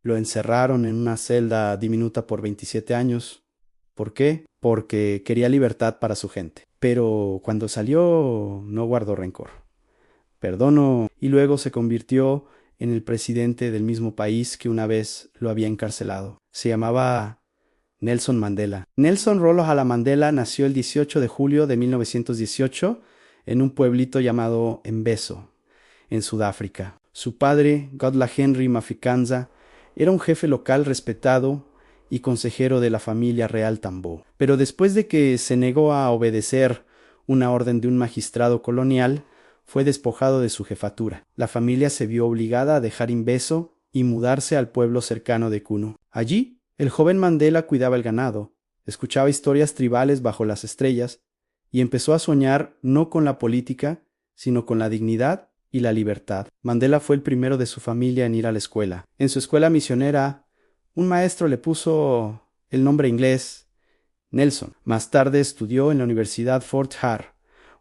Lo encerraron en una celda diminuta por 27 años. ¿Por qué? Porque quería libertad para su gente. Pero cuando salió no guardó rencor. Perdonó y luego se convirtió en el presidente del mismo país que una vez lo había encarcelado. Se llamaba Nelson Mandela. Nelson Rolihlahla Mandela nació el 18 de julio de 1918 en un pueblito llamado Mbeso, en Sudáfrica. Su padre, Godla Henry Mafikanza, era un jefe local respetado y consejero de la familia real Tambo. Pero después de que se negó a obedecer una orden de un magistrado colonial, fue despojado de su jefatura. La familia se vio obligada a dejar Mbeso y mudarse al pueblo cercano de Kunu. Allí, el joven Mandela cuidaba el ganado, escuchaba historias tribales bajo las estrellas y empezó a soñar no con la política, sino con la dignidad y la libertad. Mandela fue el primero de su familia en ir a la escuela. En su escuela misionera, un maestro le puso el nombre inglés Nelson. Más tarde estudió en la Universidad Fort Hare,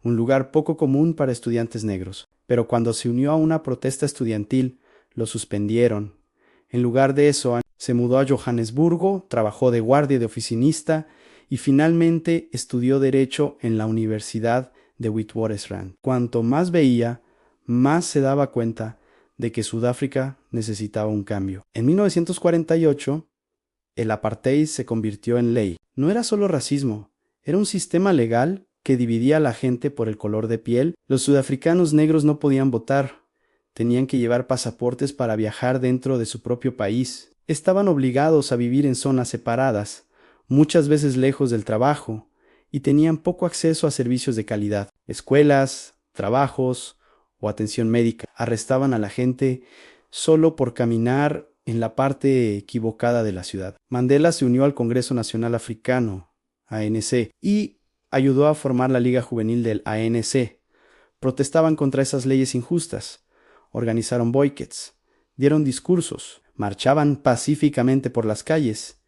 un lugar poco común para estudiantes negros. Pero cuando se unió a una protesta estudiantil, lo suspendieron. En lugar de eso, se mudó a Johannesburgo, trabajó de guardia y de oficinista y finalmente estudió Derecho en la Universidad de Witwatersrand. Cuanto más veía, más se daba cuenta de que Sudáfrica necesitaba un cambio. En 1948, el apartheid se convirtió en ley. No era solo racismo, era un sistema legal que dividía a la gente por el color de piel. Los sudafricanos negros no podían votar, tenían que llevar pasaportes para viajar dentro de su propio país. Estaban obligados a vivir en zonas separadas, muchas veces lejos del trabajo, y tenían poco acceso a servicios de calidad. Escuelas, trabajos o atención médica. Arrestaban a la gente solo por caminar en la parte equivocada de la ciudad. Mandela se unió al Congreso Nacional Africano, ANC, y ayudó a formar la Liga Juvenil del ANC. Protestaban contra esas leyes injustas, organizaron boicots, dieron discursos, marchaban pacíficamente por las calles,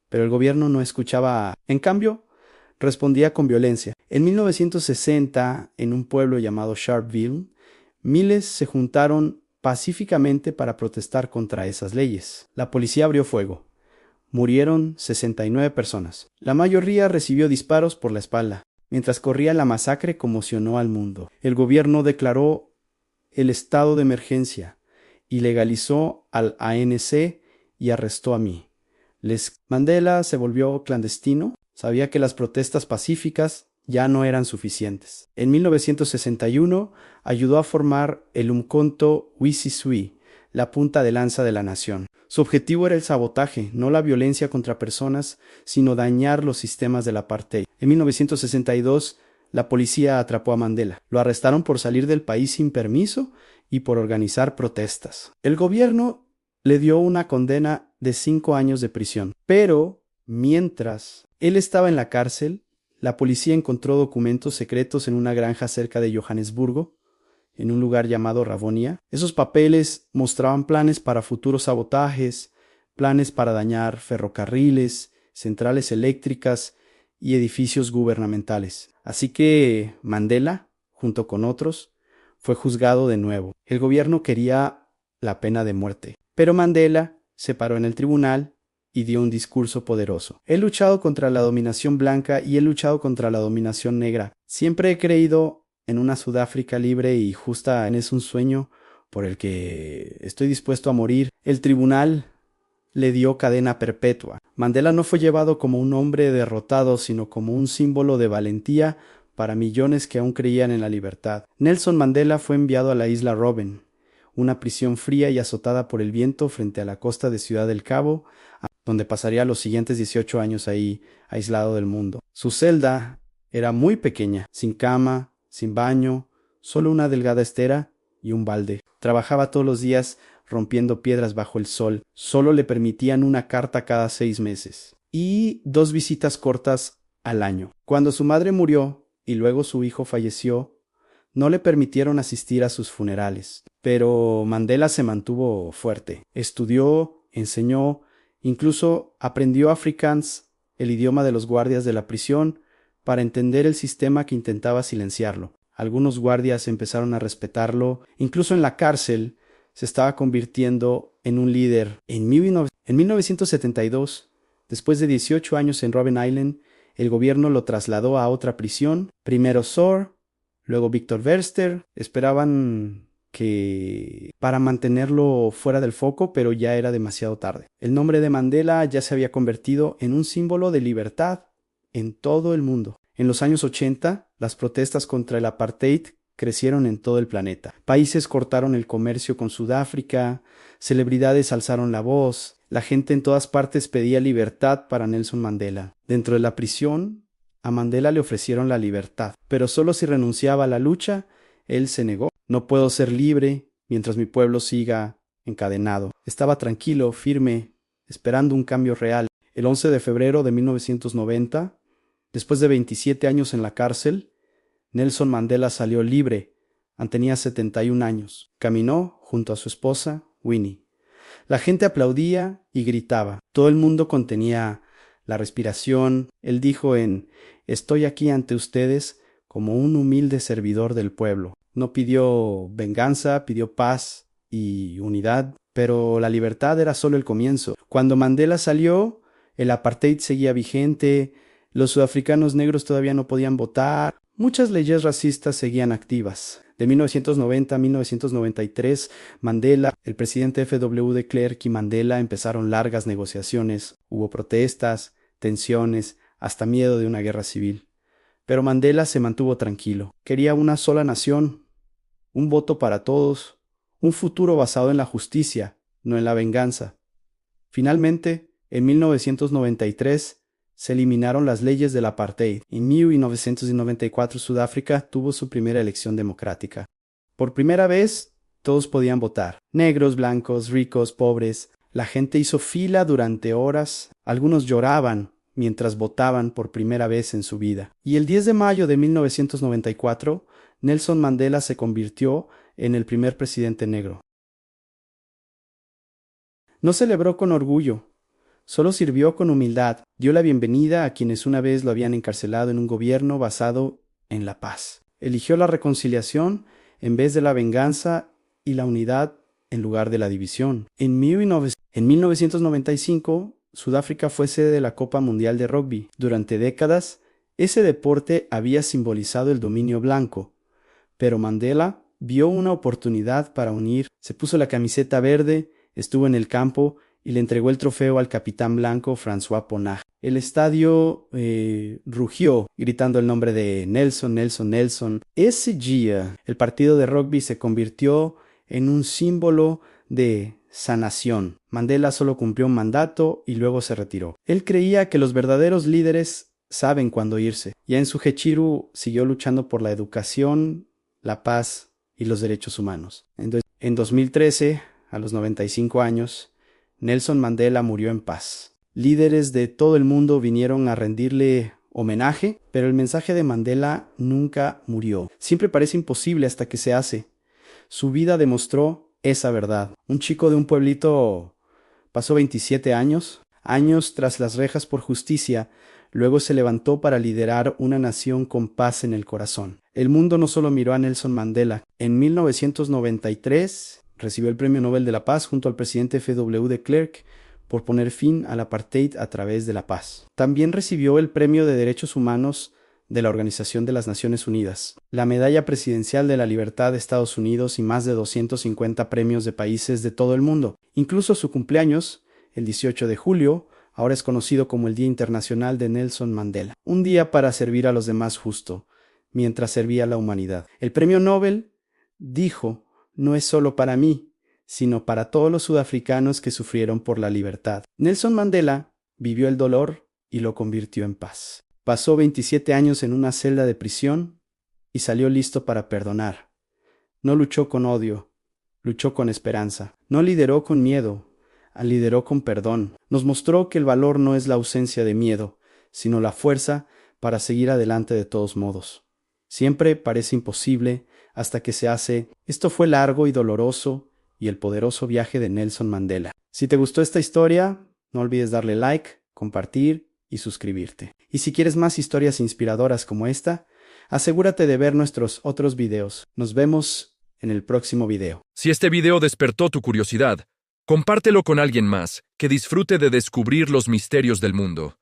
pero el gobierno no escuchaba. En cambio, respondía con violencia. En 1960, en un pueblo llamado Sharpeville, miles se juntaron pacíficamente para protestar contra esas leyes. La policía abrió fuego. Murieron 69 personas. La mayoría recibió disparos por la espalda. Mientras corría la masacre conmocionó al mundo. El gobierno declaró el estado de emergencia y legalizó al ANC y arrestó a mí. Mandela se volvió clandestino. Sabía que las protestas pacíficas ya no eran suficientes. En 1961 ayudó a formar el Umkhonto weSizwe, la punta de lanza de la nación. Su objetivo era el sabotaje, no la violencia contra personas, sino dañar los sistemas del apartheid. En 1962, la policía atrapó a Mandela. Lo arrestaron por salir del país sin permiso y por organizar protestas. El gobierno le dio una condena de 5 años de prisión. Pero, mientras él estaba en la cárcel, la policía encontró documentos secretos en una granja cerca de Johannesburgo, en un lugar llamado Ravonia. Esos papeles mostraban planes para futuros sabotajes, planes para dañar ferrocarriles, centrales eléctricas y edificios gubernamentales. Así que Mandela, junto con otros, fue juzgado de nuevo. El gobierno quería la pena de muerte, pero Mandela se paró en el tribunal y dio un discurso poderoso. He luchado contra la dominación blanca y he luchado contra la dominación negra. Siempre he creído en una Sudáfrica libre y justa. Es un sueño por el que estoy dispuesto a morir. El tribunal le dio cadena perpetua. Mandela no fue llevado como un hombre derrotado, sino como un símbolo de valentía para millones que aún creían en la libertad. Nelson Mandela fue enviado a la isla Robben, una prisión fría y azotada por el viento frente a la costa de Ciudad del Cabo, donde pasaría los siguientes 18 años ahí, aislado del mundo. Su celda era muy pequeña, sin cama, sin baño, solo una delgada estera y un balde. Trabajaba todos los días rompiendo piedras bajo el sol. Solo le permitían una carta cada 6 meses y 2 visitas cortas al año. Cuando su madre murió y luego su hijo falleció, no le permitieron asistir a sus funerales. Pero Mandela se mantuvo fuerte. Estudió, enseñó, incluso aprendió Afrikaans, el idioma de los guardias de la prisión, para entender el sistema que intentaba silenciarlo. Algunos guardias empezaron a respetarlo. Incluso en la cárcel se estaba convirtiendo en un líder. En 1972, después de 18 años en Robben Island, el gobierno lo trasladó a otra prisión. Primero Sor, luego Victor Verster. Esperaban que para mantenerlo fuera del foco, pero ya era demasiado tarde. El nombre de Mandela ya se había convertido en un símbolo de libertad en todo el mundo. En los años 80, las protestas contra el apartheid crecieron en todo el planeta. Países cortaron el comercio con Sudáfrica, celebridades alzaron la voz, la gente en todas partes pedía libertad para Nelson Mandela. Dentro de la prisión, a Mandela le ofrecieron la libertad, pero solo si renunciaba a la lucha, él se negó. No puedo ser libre mientras mi pueblo siga encadenado. Estaba tranquilo, firme, esperando un cambio real. El 11 de febrero de 1990, después de 27 años en la cárcel, Nelson Mandela salió libre. Tenía 71 años. Caminó junto a su esposa, Winnie. La gente aplaudía y gritaba. Todo el mundo contenía la respiración. Él dijo estoy aquí ante ustedes como un humilde servidor del pueblo. No pidió venganza, pidió paz y unidad, pero la libertad era solo el comienzo. Cuando Mandela salió, el apartheid seguía vigente, los sudafricanos negros todavía no podían votar, muchas leyes racistas seguían activas. De 1990 a 1993, Mandela, el presidente F.W. de Klerk y Mandela empezaron largas negociaciones. Hubo protestas, tensiones, hasta miedo de una guerra civil. Pero Mandela se mantuvo tranquilo. Quería una sola nación, un voto para todos, un futuro basado en la justicia, no en la venganza. Finalmente, en 1993, se eliminaron las leyes del apartheid. En 1994, Sudáfrica tuvo su primera elección democrática. Por primera vez, todos podían votar. Negros, blancos, ricos, pobres. La gente hizo fila durante horas. Algunos lloraban mientras votaban por primera vez en su vida. Y el 10 de mayo de 1994, Nelson Mandela se convirtió en el primer presidente negro. No celebró con orgullo, solo sirvió con humildad, dio la bienvenida a quienes una vez lo habían encarcelado en un gobierno basado en la paz. Eligió la reconciliación en vez de la venganza y la unidad en lugar de la división. En 1995, Sudáfrica fue sede de la Copa Mundial de Rugby. Durante décadas, ese deporte había simbolizado el dominio blanco, pero Mandela vio una oportunidad para unir. Se puso la camiseta verde, estuvo en el campo y le entregó el trofeo al capitán blanco François Ponage. El estadio rugió, gritando el nombre de Nelson, Nelson, Nelson. Ese día, el partido de rugby se convirtió en un símbolo de sanación. Mandela solo cumplió un mandato y luego se retiró. Él creía que los verdaderos líderes saben cuándo irse. Ya en Sujechiru siguió luchando por la educación, la paz y los derechos humanos. En 2013, a los 95 años, Nelson Mandela murió en paz. Líderes de todo el mundo vinieron a rendirle homenaje, pero el mensaje de Mandela nunca murió. Siempre parece imposible hasta que se hace. Su vida demostró esa verdad. Un chico de un pueblito pasó 27 años tras las rejas por justicia. Luego se levantó para liderar una nación con paz en el corazón. El mundo no solo miró a Nelson Mandela. En 1993 recibió el Premio Nobel de la Paz junto al presidente F.W. de Klerk por poner fin al apartheid a través de la paz. También recibió el Premio de Derechos Humanos de la Organización de las Naciones Unidas, la Medalla Presidencial de la Libertad de Estados Unidos y más de 250 premios de países de todo el mundo. Incluso su cumpleaños, el 18 de julio, ahora es conocido como el Día Internacional de Nelson Mandela, un día para servir a los demás justo, mientras servía a la humanidad. El Premio Nobel dijo: no es solo para mí, sino para todos los sudafricanos que sufrieron por la libertad. Nelson Mandela vivió el dolor y lo convirtió en paz. Pasó 27 años en una celda de prisión y salió listo para perdonar. No luchó con odio, luchó con esperanza. No lideró con miedo, lideró con perdón. Nos mostró que el valor no es la ausencia de miedo, sino la fuerza para seguir adelante de todos modos. Siempre parece imposible hasta que se hace. Esto fue largo y doloroso y el poderoso viaje de Nelson Mandela. Si te gustó esta historia, no olvides darle like, compartir y suscribirte. Y si quieres más historias inspiradoras como esta, asegúrate de ver nuestros otros videos. Nos vemos en el próximo video. Si este video despertó tu curiosidad, compártelo con alguien más que disfrute de descubrir los misterios del mundo.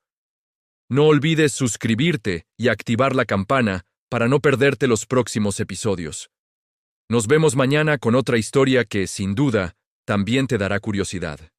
No olvides suscribirte y activar la campana para no perderte los próximos episodios. Nos vemos mañana con otra historia que, sin duda, también te dará curiosidad.